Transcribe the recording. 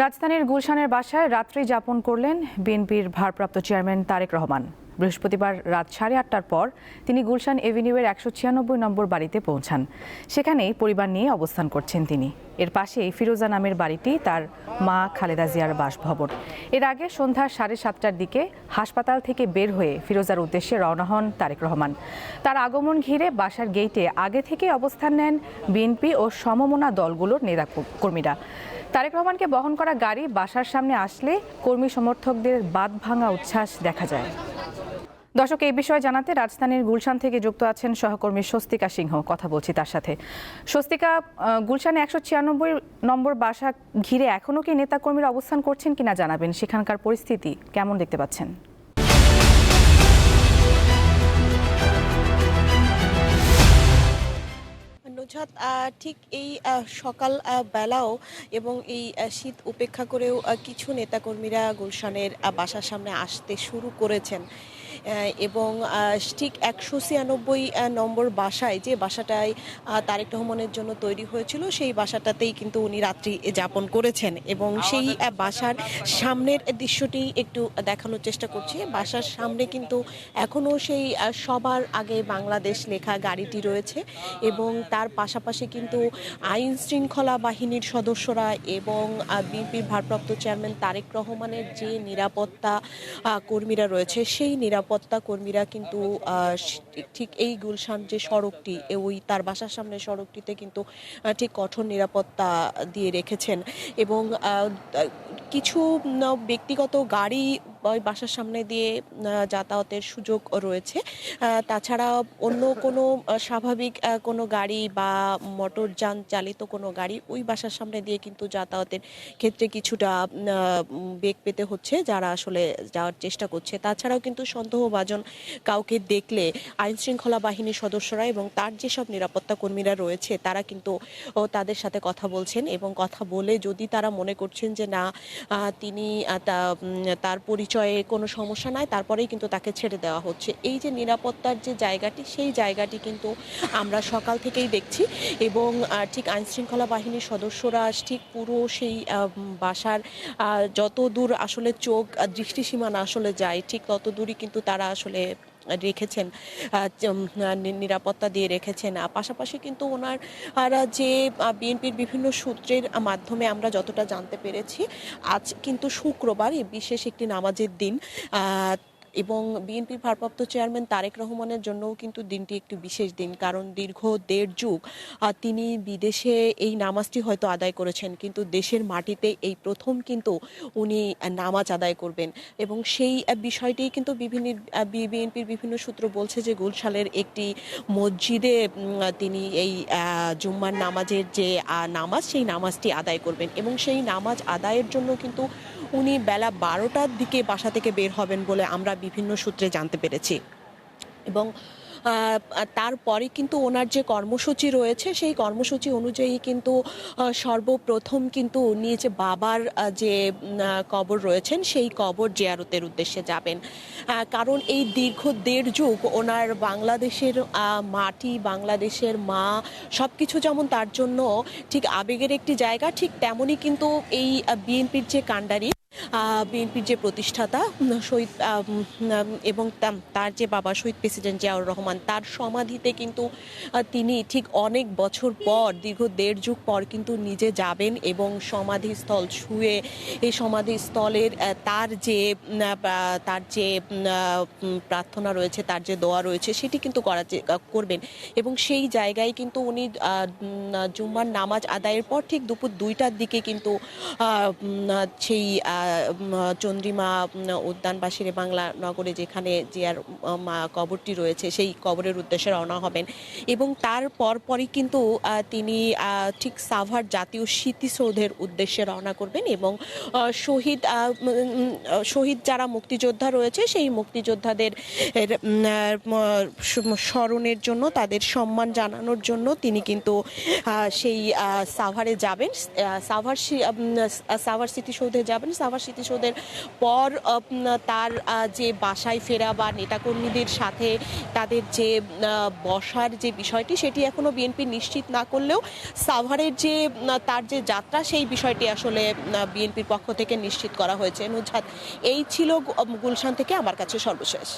রাজধানীর গুলশানের বাসায় রাত্রি যাপন করলেন বিএনপির ভারপ্রাপ্ত চেয়ারম্যান তারেক রহমান। বৃহস্পতিবার রাত 8:30টার পর তিনি গুলশান এভিনিউয়ের 196 নম্বর বাড়িতে পৌঁছান। সেখানেই পরিবার নিয়ে অবস্থান করছেন তিনি। এর পাশেই ফিরোজা নামের বাড়িটি তার মা খালেদা জিয়ার বাসভবন। এর আগে সন্ধ্যা 7:30টার দিকে হাসপাতাল থেকে বের হয়ে ফিরোজার উদ্দেশ্যে রওনা হন তারেক রহমান। তার আগমন ঘিরে বাসার গেইটে আগে থেকে অবস্থান নেন বিএনপি ও সমমনা দলগুলোর নেতাকর্মীরা। তারেক রহমানকে বহন করা গাড়ি বাসার সামনে আসলে কর্মী সমর্থকদের বাঁধ ভাঙা উচ্ছ্বাস দেখা যায়। দর্শক, এই বিষয়ে জানাতে রাজধানীর গুলশান থেকে যুক্ত আছেন সহকর্মী স্বস্তিকা সিংহ। কথা বলছি তার সাথে। স্বস্তিকা, গুলশানে 196 নম্বর বাসা ঘিরে এখনো কি নেতাকর্মীরা অবস্থান করছেন কিনা জানাবেন। সেখানকার পরিস্থিতি কেমন দেখতে পাচ্ছেন? নুজহাত, ঠিক এই সকাল বেলাও এবং এই শীত উপেক্ষা করেও কিছু নেতাকর্মীরা গুলশানের বাসার সামনে আসতে শুরু করেছেন এবং ঠিক 196 নম্বর বাসায়, যে বাসাটায় তারেক রহমানের জন্য তৈরি হয়েছিল, সেই বাসাটাতেই কিন্তু উনি রাত্রি যাপন করেছেন এবং সেই বাসার সামনের দৃশ্যটি একটু দেখানোর চেষ্টা করছি। বাসার সামনে কিন্তু এখনও সেই সবার আগে বাংলাদেশ লেখা গাড়িটি রয়েছে এবং তার পাশাপাশি কিন্তু আইন শৃঙ্খলা বাহিনীর সদস্যরা এবং বিএনপির ভারপ্রাপ্ত চেয়ারম্যান তারেক রহমানের যে নিরাপত্তা কর্মীরা রয়েছে, সেই নিরাপত্তা কর্মীরা কিন্তু ঠিক এই গুলশান যে সড়কটি, ওই তার বাসার সামনে সড়কটিতে কিন্তু ঠিক কঠোর নিরাপত্তা দিয়ে রেখেছেন এবং কিছু ব্যক্তিগত গাড়ি ওই বাসার সামনে দিয়ে যাতায়াতের সুযোগ রয়েছে। তাছাড়া অন্য কোনো স্বাভাবিক কোনো গাড়ি বা মোটরযান চালিত কোনো গাড়ি ওই বাসার সামনে দিয়ে কিন্তু যাতায়াতের ক্ষেত্রে কিছুটা বেগ পেতে হচ্ছে যারা আসলে যাওয়ার চেষ্টা করছে। তাছাড়াও কিন্তু সন্দেহভাজন কাউকে দেখলে আইন শৃঙ্খলা বাহিনীর সদস্যরা এবং তার যেসব নিরাপত্তা কর্মীরা রয়েছে তারা কিন্তু তাদের সাথে কথা বলছেন এবং কথা বলে যদি তারা মনে করছেন যে না, তিনি তার পরিচয়ে কোনো সমস্যা নাই, তারপরেই কিন্তু তাকে ছেড়ে দেওয়া হচ্ছে। এই যে নিরাপত্তার যে জায়গাটি, সেই জায়গাটি কিন্তু আমরা সকাল থেকেই দেখছি এবং ঠিক আইন শৃঙ্খলা বাহিনীর সদস্যরা ঠিক পুরো সেই বাসার যত দূর আসলে চোখ দৃষ্টিসীমা না আসলে যায়, ঠিক তত দূরই কিন্তু তারা আসলে রেখেছেন, নিরাপত্তা দিয়ে রেখেছেন। পাশাপাশি কিন্তু ওনার যে বিএনপির বিভিন্ন সূত্রের মাধ্যমে আমরা যতটা জানতে পেরেছি, আজ কিন্তু শুক্রবার, বিশেষ একটি নামাজের দিন এবং বিএনপির ভারপ্রাপ্ত চেয়ারম্যান তারেক রহমানের জন্যও কিন্তু দিনটি একটি বিশেষ দিন, কারণ দীর্ঘ 1.5 যুগ তিনি বিদেশে এই নামাজটি হয়তো আদায় করেছেন, কিন্তু দেশের মাটিতে এই প্রথম কিন্তু উনি নামাজ আদায় করবেন এবং সেই বিষয়টি কিন্তু বিএনপির বিভিন্ন সূত্র বলছে যে গুলশানের একটি মসজিদে তিনি এই জুম্মার নামাজের যে নামাজ, সেই নামাজটি আদায় করবেন এবং সেই নামাজ আদায়ের জন্য কিন্তু উনি বেলা 12টার দিকে বাসা থেকে বের হবেন বলে আমরা বিভিন্ন সূত্রে জানতে পেরেছি এবং তারপরে কিন্তু ওনার যে কর্মসূচি রয়েছে, সেই কর্মসূচি অনুযায়ী কিন্তু সর্বপ্রথম কিন্তু উনি যে বাবার যে কবর রয়েছেন, সেই কবর জিয়ারতের উদ্দেশ্যে যাবেন, কারণ এই দীর্ঘ 1.5 যুগ ওনার বাংলাদেশের মাটি, বাংলাদেশের মা, সব কিছু যেমন তার জন্য ঠিক আবেগের একটি জায়গা, ঠিক তেমনই কিন্তু এই বিএনপির যে কাণ্ডারি, বিএনপির যে প্রতিষ্ঠাতা শহীদ এবং তার যে বাবা শহীদ প্রেসিডেন্ট জিয়াউর রহমান, তার সমাধিতে কিন্তু তিনি ঠিক অনেক বছর পর, দীর্ঘ 1.5 যুগ পর কিন্তু নিজে যাবেন এবং সমাধিস্থল ছুঁয়ে এই সমাধিস্থলের তার যে প্রার্থনা রয়েছে, তার যে দোয়া রয়েছে, সেটি কিন্তু করবেন এবং সেই জায়গায় কিন্তু উনি জুম্মার নামাজ আদায়ের পর ঠিক দুপুর 2টার দিকে কিন্তু সেই চন্দ্রিমা উদ্যান বা শেরে বাংলা নগরে যেখানে জিয়ার কবরটি রয়েছে, সেই কবরের উদ্দেশ্যে রওনা হবেন এবং তার পরপরই কিন্তু তিনি ঠিক সাভার জাতীয় স্মৃতিসৌধের উদ্দেশ্যে রওনা করবেন এবং শহীদ যারা মুক্তিযোদ্ধা রয়েছে, সেই মুক্তিযোদ্ধাদের স্মরণের জন্য, তাদের সম্মান জানানোর জন্য তিনি কিন্তু সেই সাভারে যাবেন, সাভার স্মৃতিসৌধে যাবেন। সাভার স্মৃতিসৌধের পর তার যে বাসায় ফেরা বা নেতাকর্মীদের সাথে তাদের যে বসার যে বিষয়টি সেটি এখনো বিএনপি নিশ্চিত না করলেও সাভারের যে তার যে যাত্রা সেই বিষয়টি আসলে বিএনপির পক্ষ থেকে নিশ্চিত করা হয়েছে। নুজহাত, এই ছিল গুলশান থেকে আমার কাছে সর্বশেষ।